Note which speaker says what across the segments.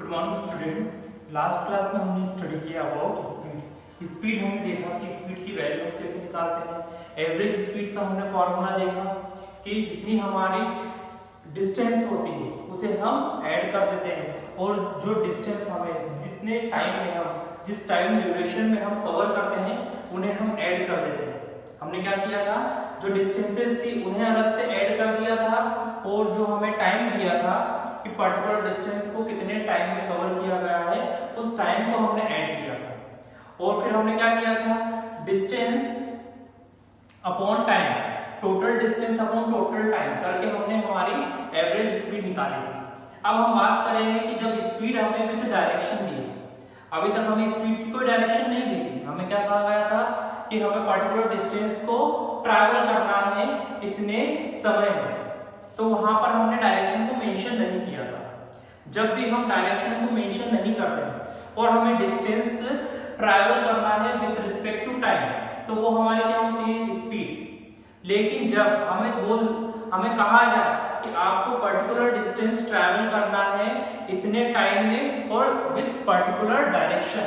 Speaker 1: Good morning students. Last class में हमने study किया अबाउट स्पीड। स्पीड हमने देखा कि स्पीड की वैल्यू हम कैसे निकालते हैं। एवरेज स्पीड का हमने फॉर्मूला देखा कि जितनी हमारी डिस्टेंस होती है उसे हम ऐड कर देते हैं और जो डिस्टेंस हमें जितने टाइम में हम जिस टाइम ड्यूरेशन में हम कवर करते हैं उन्हें हम ऐड कर देते हैं। हमने क्या किया था, जो डिस्टेंसेस थी उन्हें अलग से ऐड कर दिया था और जो हमें टाइम दिया था कि पर्टिकुलर डिस्टेंस को कितने टाइम में कवर किया गया है उस टाइम को हमने ऐड किया था। और फिर हमने क्या किया था, distance upon time, total distance upon total time करके हमने हमारी एवरेज स्पीड निकाली थी। अब हम बात करेंगे कि जब स्पीड हमें विद डायरेक्शन दी, अभी तक हमें स्पीड की कोई डायरेक्शन नहीं दी थी। हमें क्या कहा गया था कि हमें पर्टिकुलर डिस्टेंस को ट्रैवल करना है इतने समय में, तो वहां पर हमने डायरेक्शन को मेंशन नहीं किया था। जब भी हम डायरेक्शन को मेंशन नहीं करते और हमें डिस्टेंस ट्रैवल करना है विद रिस्पेक्ट टू टाइम, तो वो हमारी क्या होती है, स्पीड। लेकिन जब हमें कहा जाए कि आपको पर्टिकुलर डिस्टेंस ट्रैवल करना है इतने टाइम में और विद पर्टिकुलर डायरेक्शन,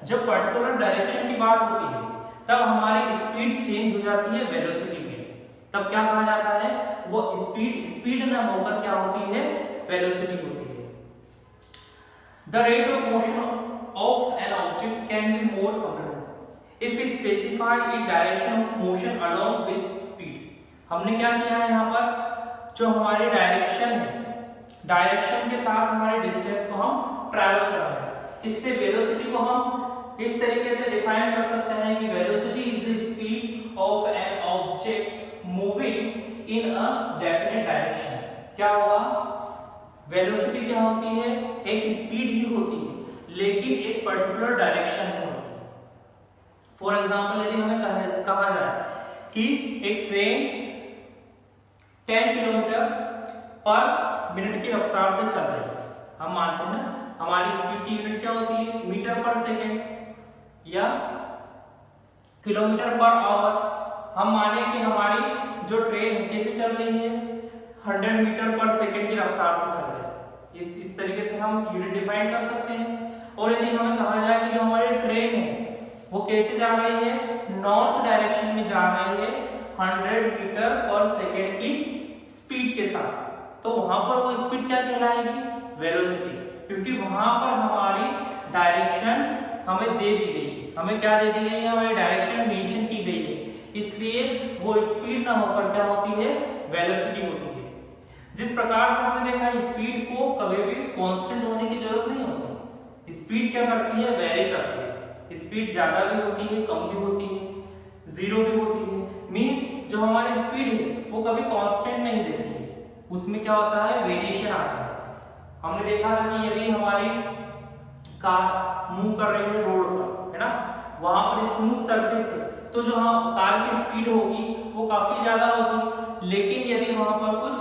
Speaker 1: जब पर्टिकुलर डायरेक्शन की बात होती है तब हमारी स्पीड चेंज हो जाती है वेलोसिटी में। तब क्या कहा जाता है, वो स्पीड न होकर क्या होती है, वेलोसिटी होती है। The rate of motion of an object can be more comprehensive if we specify it direction of motion along with speed. हमने क्या किया है, यहाँ पर जो हमारी डायरेक्शन है, डायरेक्शन के साथ हमारे डिस्टेंस को हम ट्रैवल कर रहे हैं। इससे वेलोसिटी को हम इस तरीके से डिफाइन कर सकते हैं कि velocity is the speed of an object moving in a definite direction. क्या होगा, वेलोसिटी क्या होती है, एक स्पीड ही होती है लेकिन एक पर्टिकुलर डायरेक्शन में होती है। फॉर एग्जांपल यदि हमें कहा जाए कि एक ट्रेन 10 किलोमीटर पर मिनट की रफ्तार से चल रही है, हम मानते हैं ना हमारी स्पीड की यूनिट क्या होती है, मीटर पर सेकेंड या किलोमीटर पर आवर। हम माने कि हमारी जो ट्रेन है कैसे चल रही है, 100 मीटर पर सेकेंड की रफ्तार से चल रही है। इस तरीके से हम यूनिट डिफाइन कर सकते हैं। और यदि हमें कहा जाए कि जो हमारी ट्रेन है वो कैसे जा रही है, नॉर्थ डायरेक्शन में जा रही है 100 मीटर पर सेकेंड की स्पीड के साथ, तो वहां पर वो स्पीड क्या कहलाएगी, वेलोसिटी। क्योंकि वहां पर हमारी डायरेक्शन हमें दे दी गई है, हमें क्या दे दी गई है, हमारी डायरेक्शन मेंशन की गई है, इसलिए वो स्पीड ना होकर क्या होती है, वेलोसिटी होती है। जिस प्रकार से हमने देखा स्पीड को कभी भी कांस्टेंट होने की जरूरत नहीं होती। स्पीड क्या करती है, वेरी करती है। स्पीड ज्यादा भी होती है, कम भी होती है, जीरो भी होती है। मींस जो हमारी स्पीड है वो कभी कांस्टेंट नहीं रहती है, उसमें क्या होता है, वेरिएशन आता है। हमने देखा था कि यदि हमारी कार मूव कर रही है रोड पर, है ना, वहां पर स्मूथ सरफेस है तो जो कार की स्पीड होगी वो काफी ज्यादा होगी। लेकिन यदि वहां पर कुछ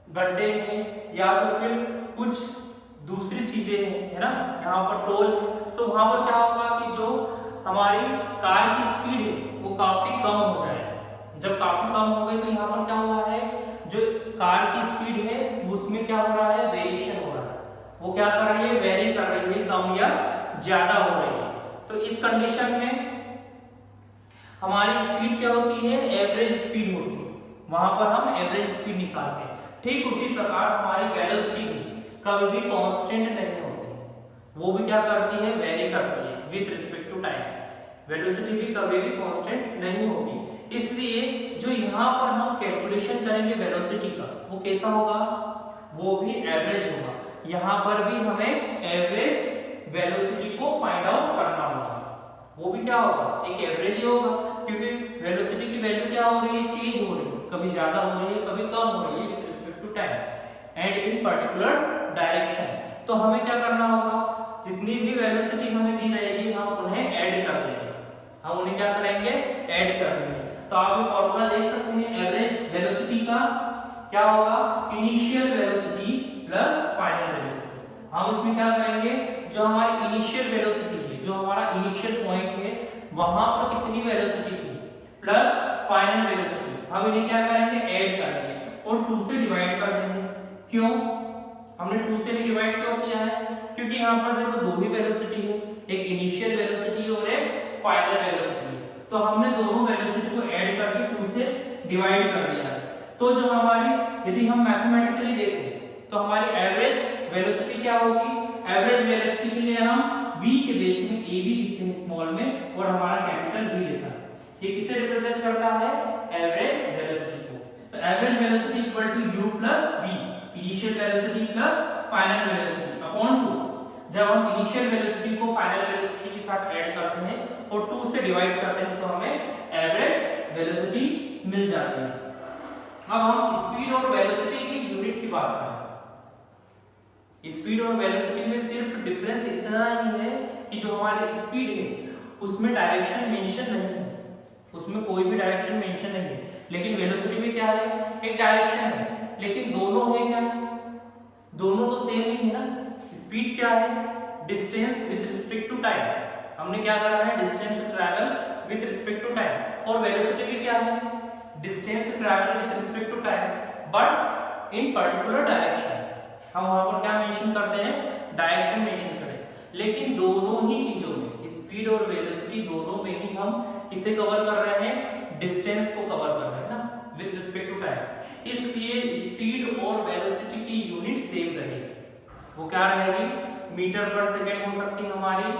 Speaker 1: गड्ढे हैं या तो फिर कुछ दूसरी चीजें हैं, है ना, यहाँ पर टोल है, तो वहां पर क्या होगा कि जो हमारी कार की स्पीड है वो काफी कम हो जाएगी। जब काफी कम हो गई तो यहाँ पर क्या हुआ है, जो कार की स्पीड है उसमें क्या हो रहा है, वेरिएशन हो रहा है। वो क्या कर रही है, वेरी कर रही है, कम या ज्यादा हो रही है। तो इस कंडीशन में हमारी स्पीड क्या होती है, एवरेज स्पीड होती है। वहां पर हम एवरेज स्पीड निकालते हैं। ठीक उसी प्रकार हमारी वेलोसिटी कभी भी कांस्टेंट नहीं होती, वो भी क्या करती है, वेरी करती है with respect to time. Velocity भी कभी भी कांस्टेंट नहीं होगी। इसलिए जो यहाँ पर हम कैलकुलेशन करेंगे वेलोसिटी का, वो कैसा होगा, वो भी एवरेज होगा। यहाँ पर भी हमें एवरेज वेलोसिटी को फाइंड आउट करना होगा, वो भी क्या होगा, एक एवरेज ही होगा। क्योंकि वेलोसिटी की वैल्यू क्या हो रही है, चेंज हो रही है, कभी ज्यादा हो रही है, कभी कम हो रही है with respect to time and in particular direction. तो हमें क्या करना होगा, जितनी भी वेलोसिटी हमें दी रहेगी हम उन्हें ऐड कर देंगे। हम उन्हें क्या करेंगे, ऐड कर देंगे। तो आप ये फॉर्मूला देख सकते हैं, एवरेज वेलोसिटी का क्या होगा, initial velocity plus final velocity. हम इसमें क्या करेंगे, जो हमारी इनिशियल वेलोसिटी है, जो हमारा इनिशियल पॉइंट है वहां पर कितनी वेलोसिटी थी प्लस फाइनल वेलोसिटी, हम इन्हें क्या करेंगे, ऐड करेंगे और 2 से डिवाइड कर देंगे। क्यों, हमने 2 से भी डिवाइड क्यों किया है? क्योंकि यहाँ पर सिर्फ दो ही वेलोसिटी है, एक इनिशियल वेलोसिटी और एक फाइनल वेलोसिटी। तो हमने दोनों वेलोसिटी को ऐड करके 2 से डिवाइड कर दिया है। तो जो हमारी, यदि हम मैथमेटिकली देखें तो हमारी एवरेज वेलोसिटी क्या होगी? एवरेज वेलोसिटी के लिए हम v के बेस में a भी लिखते हैं स्मॉल में और हमारा कैपिटल v लेता है। ये किसे रिप्रेजेंट करता है? एवरेज वेलोसिटी को। तो average velocity equal to u plus v, initial velocity plus final velocity upon 2। जब हम इनिशियल वेलोसिटी को फाइनल वेलोसिटी के साथ ऐड करते हैं और 2 से डिवाइड करते हैं तो हमें एवरेज वेलोसिटी मिल जाती है। अब हम स्पीड और वेलोसिटी की यूनिट की बात करें। स्पीड और वेलोसिटी में सिर्फ डिफरेंस इतना ही है कि जो हमारी स्पीड है उसमें डायरेक्शन मेंशन नहीं है, उसमें कोई भी डायरेक्शन मेंशन नहीं है। लेकिन वेलोसिटी में क्या है? एक डायरेक्शन है, लेकिन दोनों है क्या? दोनों तो सेम ही है ना। स्पीड क्या है? Distance with respect to time. हमने क्या करा है? Distance travel with respect to time. और वेलोसिटी भी क्या है? Distance travel with respect to time but in particular direction. हम वहां पर क्या मेंशन करते हैं? डायरेक्शन मेंशन करें। लेकिन दोनों ही चीजों में, स्पीड और वेलोसिटी दोनों में ही हम किसे कवर कर रहे हैं? डिस्टेंस को कवर कर रहे हैं ना, विद रिस्पेक्ट टू टाइम। इसलिए स्पीड और वेलोसिटी की यूनिट सेम रहेगी। वो क्या रहेगी? मीटर पर सेकेंड हो सकती है हमारी,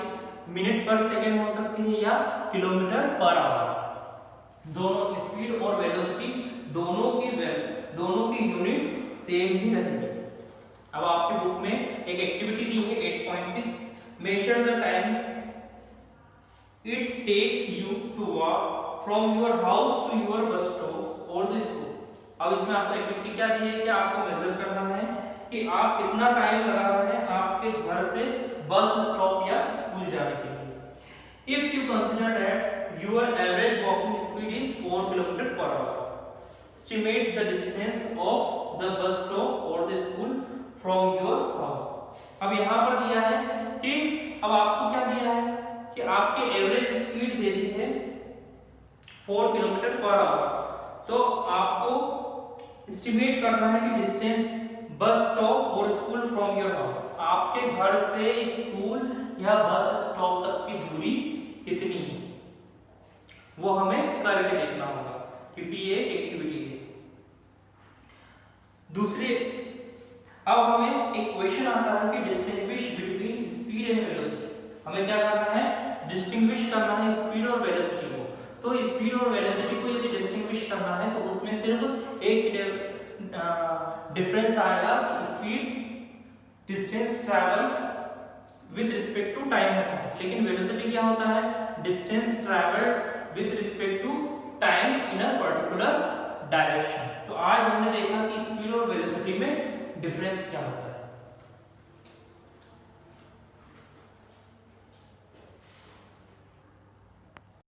Speaker 1: मिनट पर सेकेंड हो सकती है, या किलोमीटर पर आवर। दोनों स्पीड और वेलोसिटी दोनों की यूनिट सेम ही रहेगी। अब आपके बुक में एक एक्टिविटी दी है 8.6, measure the time it takes you to walk from your house to your bus stop और द स्कूल। अब इसमें आपको एक्टिविटी क्या दी है कि आपको मेजर करना है कि आप कितना टाइम लगा रहे हैं आपके घर से बस स्टॉप या स्कूल जाने के लिए। If you consider that your average walking speed is 4 kilometre per hour, estimate the distance of the bus stop or the school from your house। अब यहाँ पर दिया है कि अब आपको क्या दिया है कि आपकी एवरेज स्पीड दे दी है 4 किलोमीटर पर आवर। तो आपको एस्टिमेट करना है कि डिस्टेंस बस स्टॉप और स्कूल फ्रॉम योर हाउस, आपके घर से स्कूल या बस स्टॉप तक की दूरी कितनी है, वो हमें करके देखना होगा क्योंकि ये एक्टिविटी है। दूसरी, अब हमें एक क्वेश्चन आता है कि distinguish between speed and velocity. हमें क्या करना है? डिस्टिंग्विश करना है स्पीड और वेलोसिटी को। तो स्पीड और वेलोसिटी को यदि डिस्टिंग्विश करना है तो उसमें सिर्फ एक डिफरेंस आएगा। Speed distance travel with respect to time होता है, लेकिन वेलोसिटी क्या होता है? Distance travel with respect to time in a particular direction. तो आज हमने देखा कि स्पीड और वेलोसिटी में डिफरेंस क्या होता है।